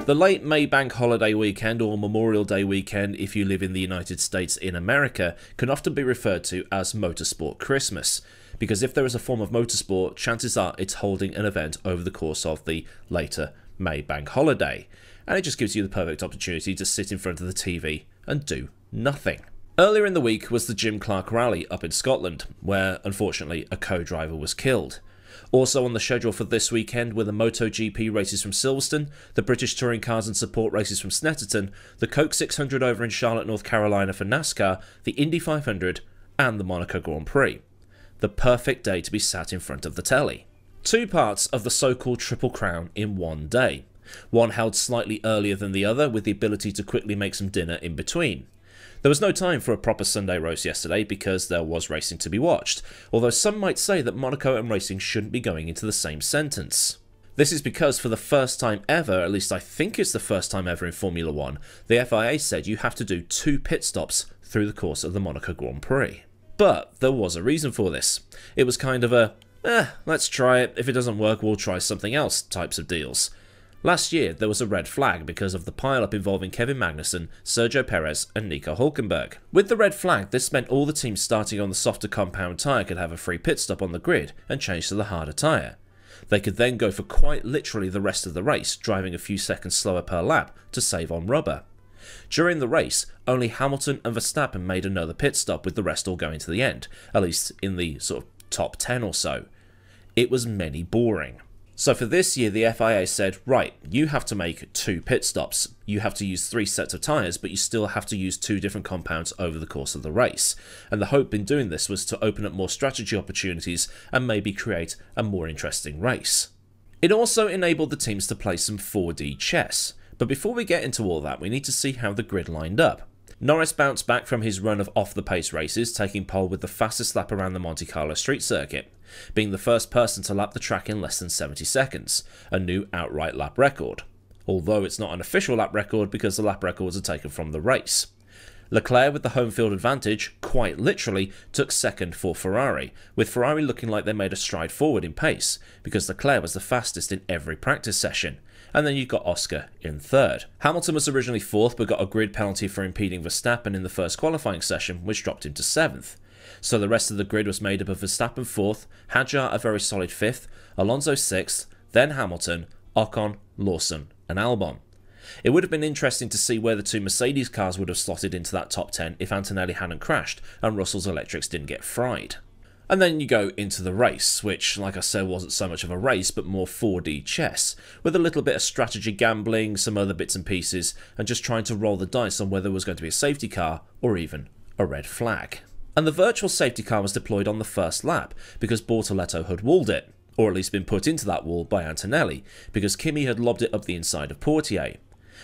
The late May Bank holiday weekend, or Memorial Day weekend if you live in the United States in America, can often be referred to as Motorsport Christmas, because if there is a form of motorsport, chances are it's holding an event over the course of the later May Bank holiday, and it just gives you the perfect opportunity to sit in front of the TV and do nothing. Earlier in the week was the Jim Clark Rally up in Scotland, where unfortunately a co-driver was killed. Also on the schedule for this weekend were the MotoGP races from Silverstone, the British Touring Cars and Support races from Snetterton, the Coke 600 over in Charlotte, North Carolina for NASCAR, the Indy 500 and the Monaco Grand Prix. The perfect day to be sat in front of the telly. Two parts of the so-called Triple Crown in one day. One held slightly earlier than the other, with the ability to quickly make some dinner in between. There was no time for a proper Sunday roast yesterday because there was racing to be watched, although some might say that Monaco and racing shouldn't be going into the same sentence. This is because for the first time ever, at least I think it's the first time ever in Formula 1, the FIA said you have to do 2 pit stops through the course of the Monaco Grand Prix. But there was a reason for this. It was kind of a, let's try it, if it doesn't work we'll try something else types of deals. Last year, there was a red flag because of the pile-up involving Kevin Magnussen, Sergio Perez and Nico Hülkenberg. With the red flag, this meant all the teams starting on the softer compound tyre could have a free pit stop on the grid and change to the harder tyre. They could then go for quite literally the rest of the race, driving a few seconds slower per lap to save on rubber. During the race, only Hamilton and Verstappen made another pit stop, with the rest all going to the end, at least in the sort of top 10 or so. It was many boring. So for this year, the FIA said, right, you have to make 2 pit stops. You have to use 3 sets of tyres, but you still have to use 2 different compounds over the course of the race. And the hope in doing this was to open up more strategy opportunities and maybe create a more interesting race. It also enabled the teams to play some 4D chess. But before we get into all that, we need to see how the grid lined up. Norris bounced back from his run of off-the-pace races, taking pole with the fastest lap around the Monte Carlo street circuit, being the first person to lap the track in less than 70 seconds, a new outright lap record. Although it's not an official lap record because the lap records are taken from the race. Leclerc, with the home field advantage, quite literally took second for Ferrari, with Ferrari looking like they made a stride forward in pace, because Leclerc was the fastest in every practice session. And then you've got Oscar in third. Hamilton was originally 4th but got a grid penalty for impeding Verstappen in the first qualifying session, which dropped him to 7th. So the rest of the grid was made up of Verstappen 4th, Hadjar a very solid 5th, Alonso 6th, then Hamilton, Ocon, Lawson and Albon. It would have been interesting to see where the 2 Mercedes cars would have slotted into that top 10 if Antonelli hadn't crashed and Russell's electrics didn't get fried. And then you go into the race, which, like I said, wasn't so much of a race, but more 4D chess, with a little bit of strategy gambling, some other bits and pieces, and just trying to roll the dice on whether there was going to be a safety car, or even a red flag. And the virtual safety car was deployed on the first lap, because Bortoletto had walled it, or at least been put into that wall by Antonelli, because Kimi had lobbed it up the inside of Portier.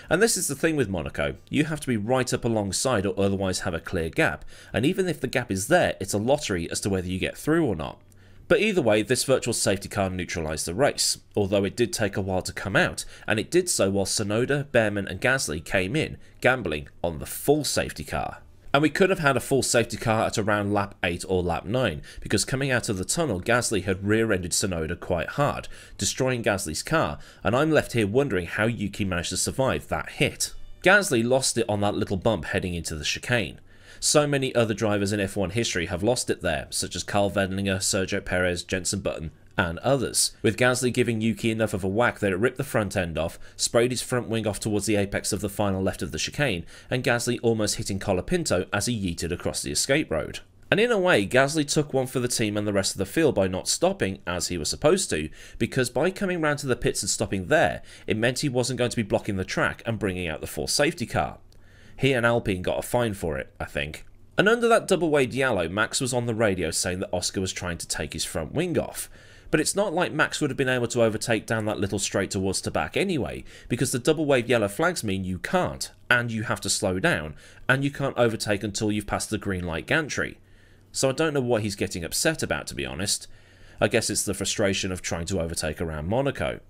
And this is the thing with Monaco, you have to be right up alongside or otherwise have a clear gap, and even if the gap is there, it's a lottery as to whether you get through or not. But either way, this virtual safety car neutralised the race, although it did take a while to come out, and it did so while Tsunoda, Behrman and Gasly came in, gambling on the full safety car. And we could have had a full safety car at around lap 8 or lap 9, because coming out of the tunnel, Gasly had rear-ended Tsunoda quite hard, destroying Gasly's car, and I'm left here wondering how Yuki managed to survive that hit. Gasly lost it on that little bump heading into the chicane. So many other drivers in F1 history have lost it there, such as Carl Wendlinger, Sergio Perez, Jenson Button, and others, with Gasly giving Yuki enough of a whack that it ripped the front end off, sprayed his front wing off towards the apex of the final left of the chicane, and Gasly almost hitting Colapinto as he yeeted across the escape road. And in a way, Gasly took one for the team and the rest of the field by not stopping, as he was supposed to, because by coming round to the pits and stopping there, it meant he wasn't going to be blocking the track and bringing out the full safety car. He and Alpine got a fine for it, I think. And under that double-waved yellow, Max was on the radio saying that Oscar was trying to take his front wing off. But it's not like Max would have been able to overtake down that little straight towards the back anyway, because the double-waved yellow flags mean you can't, and you have to slow down, and you can't overtake until you've passed the green light gantry. So I don't know what he's getting upset about, to be honest. I guess it's the frustration of trying to overtake around Monaco.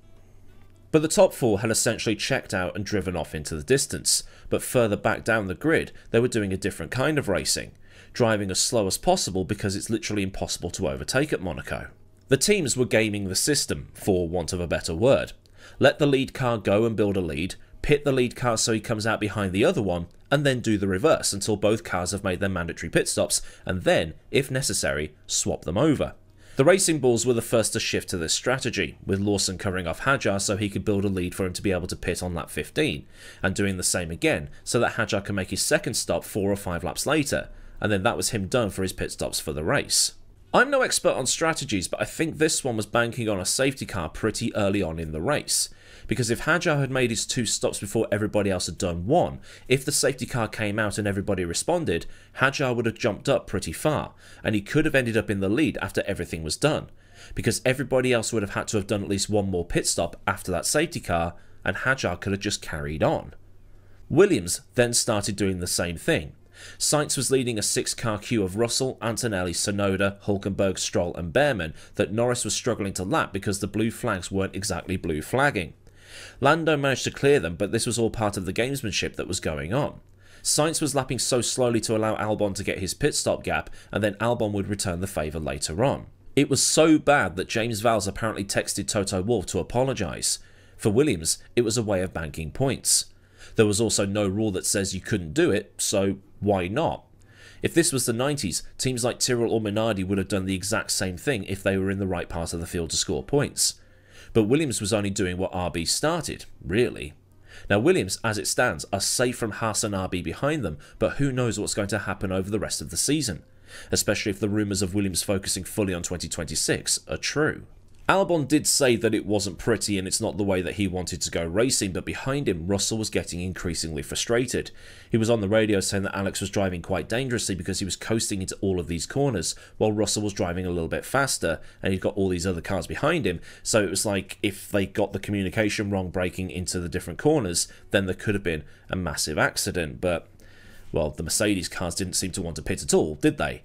But the top 4 had essentially checked out and driven off into the distance, but further back down the grid they were doing a different kind of racing, driving as slow as possible because it's literally impossible to overtake at Monaco. The teams were gaming the system, for want of a better word. Let the lead car go and build a lead, pit the lead car so he comes out behind the other one, and then do the reverse until both cars have made their mandatory pit stops, and then, if necessary, swap them over. The Racing Bulls were the first to shift to this strategy, with Lawson covering off Hadjar so he could build a lead for him to be able to pit on lap 15, and doing the same again so that Hadjar can make his second stop 4 or 5 laps later, and then that was him done for his pit stops for the race. I'm no expert on strategies, but I think this one was banking on a safety car pretty early on in the race. Because if Hadjar had made his 2 stops before everybody else had done 1, if the safety car came out and everybody responded, Hadjar would have jumped up pretty far, and he could have ended up in the lead after everything was done. Because everybody else would have had to have done at least 1 more pit stop after that safety car, and Hadjar could have just carried on. Williams then started doing the same thing. Sainz was leading a 6-car queue of Russell, Antonelli, Tsunoda, Hülkenberg, Stroll and Behrman that Norris was struggling to lap because the blue flags weren't exactly blue flagging. Lando managed to clear them, but this was all part of the gamesmanship that was going on. Sainz was lapping so slowly to allow Albon to get his pit stop gap, and then Albon would return the favour later on. It was so bad that James Vowles apparently texted Toto Wolff to apologise. For Williams, it was a way of banking points. There was also no rule that says you couldn't do it, so why not? If this was the 90s, teams like Tyrrell or Minardi would have done the exact same thing if they were in the right part of the field to score points. But Williams was only doing what RB started, really. Now Williams, as it stands, are safe from Haas and RB behind them, but who knows what's going to happen over the rest of the season, especially if the rumours of Williams focusing fully on 2026 are true. Albon did say that it wasn't pretty and it's not the way that he wanted to go racing, but behind him Russell was getting increasingly frustrated. He was on the radio saying that Alex was driving quite dangerously because he was coasting into all of these corners while Russell was driving a little bit faster and he'd got all these other cars behind him, so it was like if they got the communication wrong braking into the different corners, then there could have been a massive accident. But, well, the Mercedes cars didn't seem to want to pit at all, did they?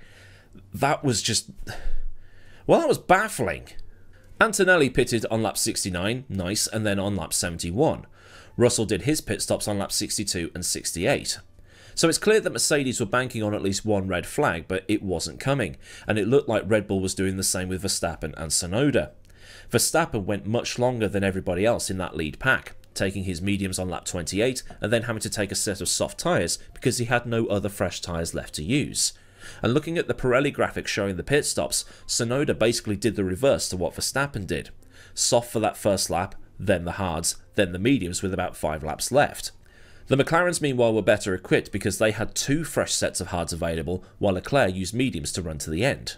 That was just... well, that was baffling. Antonelli pitted on lap 69, nice, and then on lap 71. Russell did his pit stops on lap 62 and 68. So it's clear that Mercedes were banking on at least 1 red flag, but it wasn't coming, and it looked like Red Bull was doing the same with Verstappen and Tsunoda. Verstappen went much longer than everybody else in that lead pack, taking his mediums on lap 28 and then having to take a set of soft tyres because he had no other fresh tyres left to use. And looking at the Pirelli graphics showing the pit stops, Tsunoda basically did the reverse to what Verstappen did. Soft for that first lap, then the hards, then the mediums with about 5 laps left. The McLarens meanwhile were better equipped because they had 2 fresh sets of hards available, while Leclerc used mediums to run to the end.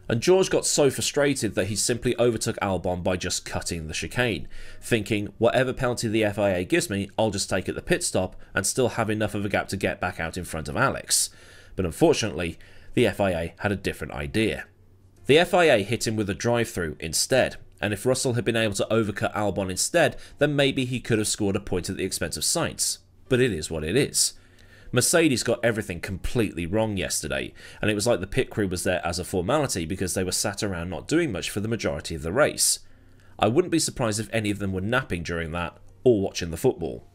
And George got so frustrated that he simply overtook Albon by just cutting the chicane, thinking, whatever penalty the FIA gives me, I'll just take at the pit stop and still have enough of a gap to get back out in front of Alex. But unfortunately, the FIA had a different idea. The FIA hit him with a drive-through instead, and if Russell had been able to overcut Albon instead, then maybe he could have scored a point at the expense of Sainz. But it is what it is. Mercedes got everything completely wrong yesterday, and it was like the pit crew was there as a formality because they were sat around not doing much for the majority of the race. I wouldn't be surprised if any of them were napping during that, or watching the football.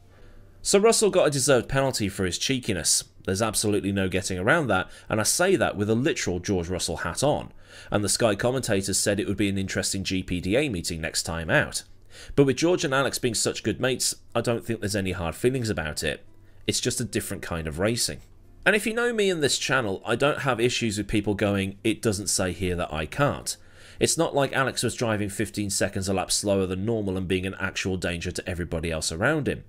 So Russell got a deserved penalty for his cheekiness. There's absolutely no getting around that, and I say that with a literal George Russell hat on. And the Sky commentators said it would be an interesting GPDA meeting next time out. But with George and Alex being such good mates, I don't think there's any hard feelings about it. It's just a different kind of racing. And if you know me and this channel, I don't have issues with people going, it doesn't say here that I can't. It's not like Alex was driving 15 seconds a lap slower than normal and being an actual danger to everybody else around him.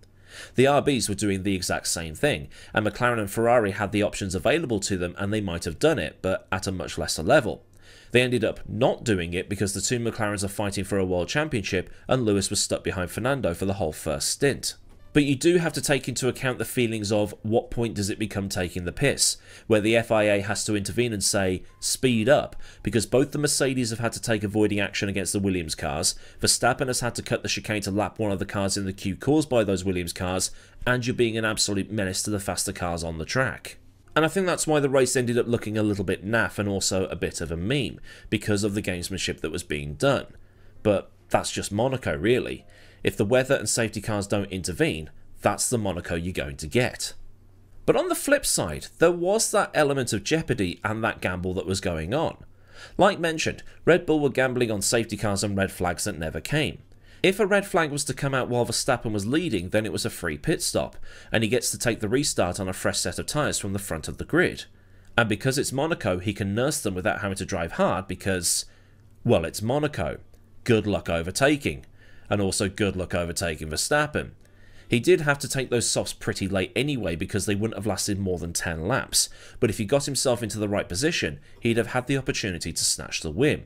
The RBs were doing the exact same thing, and McLaren and Ferrari had the options available to them and they might have done it, but at a much lesser level. They ended up not doing it because the 2 McLarens are fighting for a world championship and Lewis was stuck behind Fernando for the whole first stint. But you do have to take into account the feelings of what point does it become taking the piss, where the FIA has to intervene and say, speed up, because both the Mercedes have had to take avoiding action against the Williams cars, Verstappen has had to cut the chicane to lap one of the cars in the queue caused by those Williams cars, and you're being an absolute menace to the faster cars on the track. And I think that's why the race ended up looking a little bit naff and also a bit of a meme, because of the gamesmanship that was being done. But that's just Monaco, really. If the weather and safety cars don't intervene, that's the Monaco you're going to get. But on the flip side, there was that element of jeopardy and that gamble that was going on. Like mentioned, Red Bull were gambling on safety cars and red flags that never came. If a red flag was to come out while Verstappen was leading, then it was a free pit stop, and he gets to take the restart on a fresh set of tyres from the front of the grid. And because it's Monaco, he can nurse them without having to drive hard because, well, it's Monaco. Good luck overtaking. And also good luck overtaking Verstappen. He did have to take those softs pretty late anyway because they wouldn't have lasted more than 10 laps, but if he got himself into the right position, he'd have had the opportunity to snatch the win.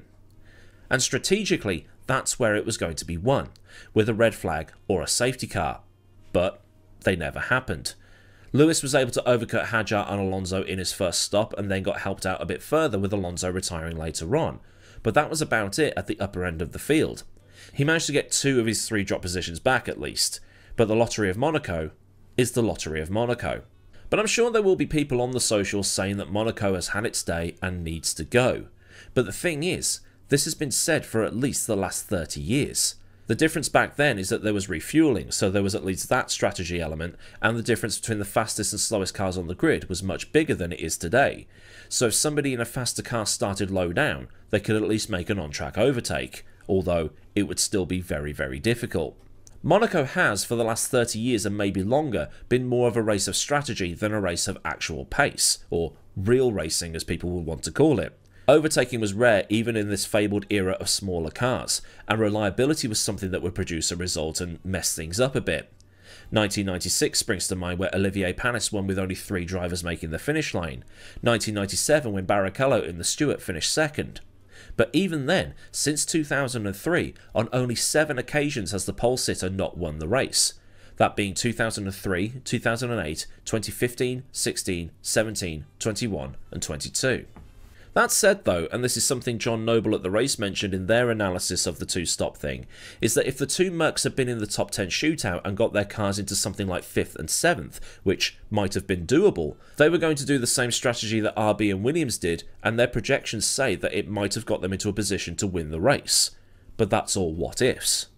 And strategically, that's where it was going to be won, with a red flag or a safety car. But they never happened. Lewis was able to overcut Hadjar and Alonso in his first stop and then got helped out a bit further with Alonso retiring later on, but that was about it at the upper end of the field. He managed to get 2 of his 3 drop positions back at least, but the lottery of Monaco is the lottery of Monaco. But I'm sure there will be people on the socials saying that Monaco has had its day and needs to go. But the thing is, this has been said for at least the last 30 years. The difference back then is that there was refueling, so there was at least that strategy element, and the difference between the fastest and slowest cars on the grid was much bigger than it is today. So if somebody in a faster car started low down, they could at least make an on-track overtake, although it would still be very, very difficult. Monaco has, for the last 30 years and maybe longer, been more of a race of strategy than a race of actual pace, or real racing as people would want to call it. Overtaking was rare even in this fabled era of smaller cars, and reliability was something that would produce a result and mess things up a bit. 1996 springs to mind where Olivier Panis won with only 3 drivers making the finish line. 1997 when Barrichello in the Stewart finished second. But even then, since 2003, on only 7 occasions has the pole sitter not won the race. That being 2003, 2008, 2015, 16, 17, 21 and 22. That said though, and this is something John Noble at the race mentioned in their analysis of the 2-stop thing, is that if the 2 Mercs had been in the top 10 shootout and got their cars into something like 5th and 7th, which might have been doable, they were going to do the same strategy that RB and Williams did, and their projections say that it might have got them into a position to win the race. But that's all what ifs.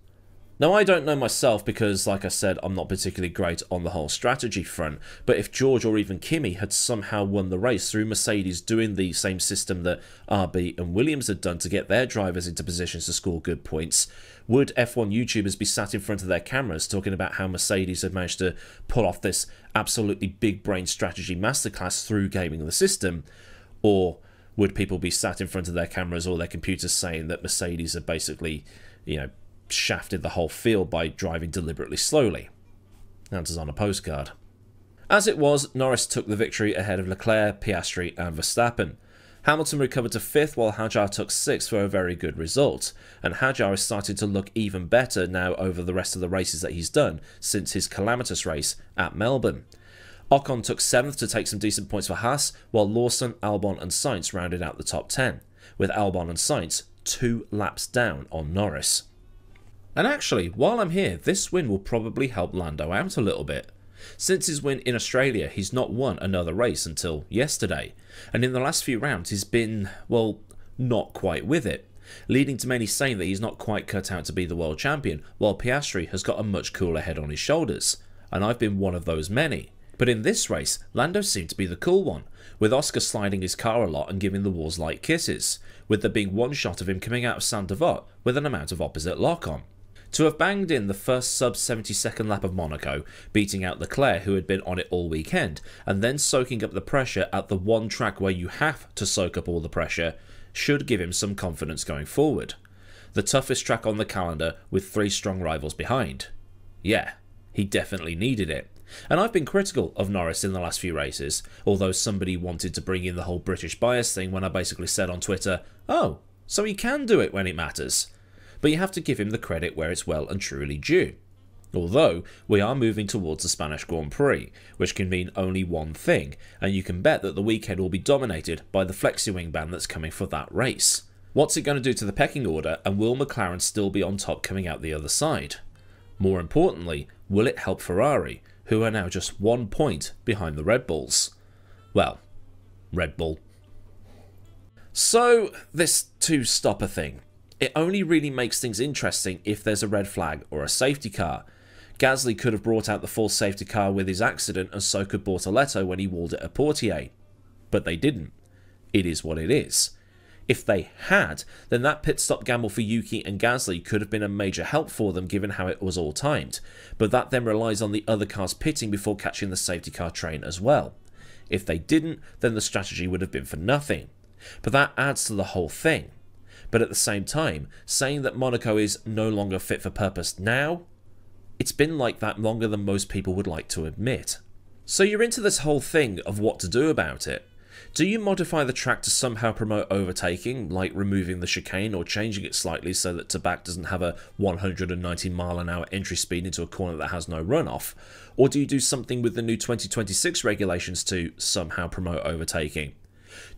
Now I don't know myself because, like I said, I'm not particularly great on the whole strategy front, but if George or even Kimi had somehow won the race through Mercedes doing the same system that RB and Williams had done to get their drivers into positions to score good points, would F1 YouTubers be sat in front of their cameras talking about how Mercedes had managed to pull off this absolutely big brain strategy masterclass through gaming the system? Or would people be sat in front of their cameras or their computers saying that Mercedes had basically, shafted the whole field by driving deliberately slowly? Answers on a postcard. As it was, Norris took the victory ahead of Leclerc, Piastri and Verstappen. Hamilton recovered to 5th while Hadjar took 6th for a very good result, and Hadjar is starting to look even better now over the rest of the races that he's done since his calamitous race at Melbourne. Ocon took 7th to take some decent points for Haas, while Lawson, Albon and Sainz rounded out the top 10, with Albon and Sainz 2 laps down on Norris. And actually, while I'm here, this win will probably help Lando out a little bit. Since his win in Australia, he's not won another race until yesterday, and in the last few rounds he's been, well, not quite with it, leading to many saying that he's not quite cut out to be the world champion, while Piastri has got a much cooler head on his shoulders, and I've been one of those many. But in this race, Lando seemed to be the cool one, with Oscar sliding his car a lot and giving the walls light kisses, with there being one shot of him coming out of Saint-Devote with an amount of opposite lock on. To have banged in the first sub-72nd lap of Monaco, beating out Leclerc who had been on it all weekend, and then soaking up the pressure at the one track where you have to soak up all the pressure, should give him some confidence going forward. The toughest track on the calendar with 3 strong rivals behind. Yeah, he definitely needed it. And I've been critical of Norris in the last few races, although somebody wanted to bring in the whole British bias thing when I basically said on Twitter, oh, so he can do it when it matters. But you have to give him the credit where it's well and truly due. Although, we are moving towards the Spanish Grand Prix, which can mean only one thing, and you can bet that the weekend will be dominated by the FlexiWing ban that's coming for that race. What's it going to do to the pecking order, and will McLaren still be on top coming out the other side? More importantly, will it help Ferrari, who are now just 1 point behind the Red Bulls? Well, Red Bull. So, this 2-stopper thing. It only really makes things interesting if there's a red flag or a safety car. Gasly could have brought out the full safety car with his accident, and so could Bortoleto when he walled it at Portier. But they didn't. It is what it is. If they had, then that pit stop gamble for Yuki and Gasly could have been a major help for them given how it was all timed, but that then relies on the other cars pitting before catching the safety car train as well. If they didn't, then the strategy would have been for nothing. But that adds to the whole thing. But at the same time, saying that Monaco is no longer fit for purpose now, it's been like that longer than most people would like to admit. So you're into this whole thing of what to do about it. Do you modify the track to somehow promote overtaking, like removing the chicane or changing it slightly so that Tabak doesn't have a 190-mile-an-hour entry speed into a corner that has no runoff? Or do you do something with the new 2026 regulations to somehow promote overtaking?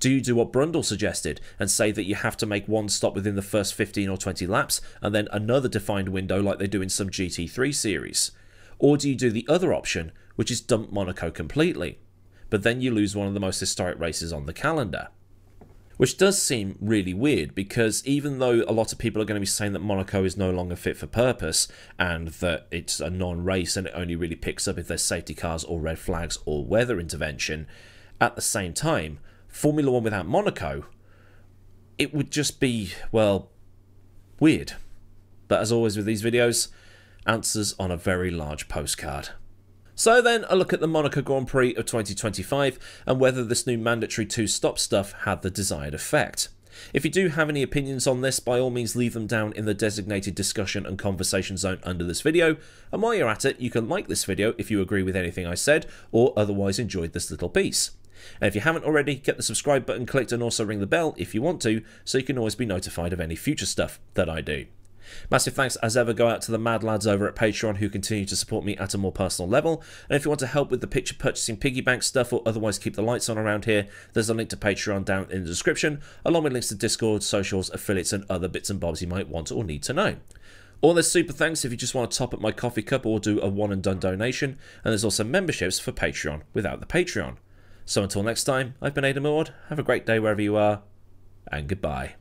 Do you do what Brundle suggested and say that you have to make one stop within the first 15 or 20 laps and then another defined window like they do in some GT3 series? Or do you do the other option, which is dump Monaco completely? But then you lose one of the most historic races on the calendar. Which does seem really weird, because even though a lot of people are going to be saying that Monaco is no longer fit for purpose and that it's a non-race and it only really picks up if there's safety cars or red flags or weather intervention, at the same time, Formula 1 without Monaco, it would just be, well, weird. But as always with these videos, answers on a very large postcard. So then, a look at the Monaco Grand Prix of 2025 and whether this new mandatory 2-stop stuff had the desired effect. If you do have any opinions on this, by all means leave them down in the designated discussion and conversation zone under this video, and while you're at it, you can like this video if you agree with anything I said or otherwise enjoyed this little piece. And if you haven't already, get the subscribe button clicked and also ring the bell if you want to, so you can always be notified of any future stuff that I do. Massive thanks as ever go out to the mad lads over at Patreon who continue to support me at a more personal level, and if you want to help with the picture purchasing piggy bank stuff or otherwise keep the lights on around here, there's a link to Patreon down in the description, along with links to Discord, socials, affiliates and other bits and bobs you might want or need to know. Or there's super thanks if you just want to top up my coffee cup or do a one and done donation, and there's also memberships for Patreon without the Patreon. So until next time, I've been Aidan, have a great day wherever you are, and goodbye.